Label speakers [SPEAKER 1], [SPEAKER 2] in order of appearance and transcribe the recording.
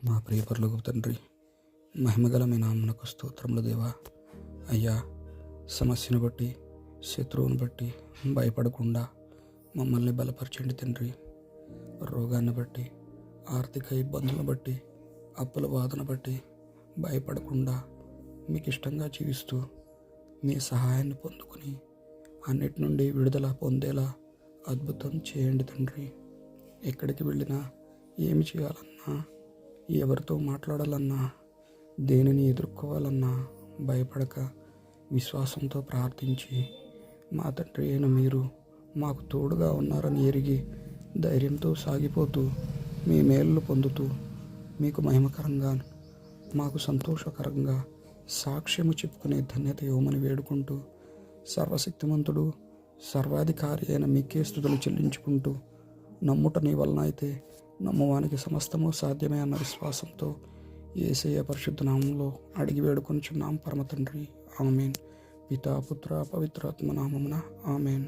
[SPEAKER 1] మా ప్రియ పరలోకపు తండ్రి, మహిమగల మీ నామమునకు స్తోత్రములు దేవా. అయ్యా, సమస్యను బట్టి, శత్రువును బట్టి భయపడకుండా మమ్మల్ని బలపరచండి తండ్రి. రోగాన్ని బట్టి, ఆర్థిక ఇబ్బందులను బట్టి, అప్పుల బాధను బట్టి భయపడకుండా మీకు ఇష్టంగా జీవిస్తూ మీ సహాయాన్ని పొందుకొని అన్నిటి నుండి విడుదల పొందేలా అద్భుతం చేయండి తండ్రి. ఎక్కడికి వెళ్ళినా, ఏమి చేయాలన్నా, ఎవరితో మాట్లాడాలన్నా, దేనిని ఎదుర్కోవాలన్నా భయపడక విశ్వాసంతో ప్రార్థించి మా తండ్రి అయిన మీరు మాకు తోడుగా ఉన్నారని ఎరిగి ధైర్యంతో సాగిపోతూ మీ మేలు పొందుతూ మీకు మహిమకరంగా, మాకు సంతోషకరంగా సాక్ష్యము చెప్పుకునే ధన్యత ఇవ్వమని వేడుకుంటూ, సర్వశక్తిమంతుడు సర్వాధికారి అయిన మీకే స్తుతులు చెల్లించుకుంటూ, నమ్ముట నీ వలన అయితే నమ్మువానికి సమస్తము సాధ్యమే అన్న విశ్వాసంతో యేసయ్య పరిశుద్ధ నామంలో అడిగి వేడుకొనుచున్నాం పరమ తండ్రి. ఆమేన్. పితా పుత్ర పవిత్రాత్మ నామమున ఆమేన్.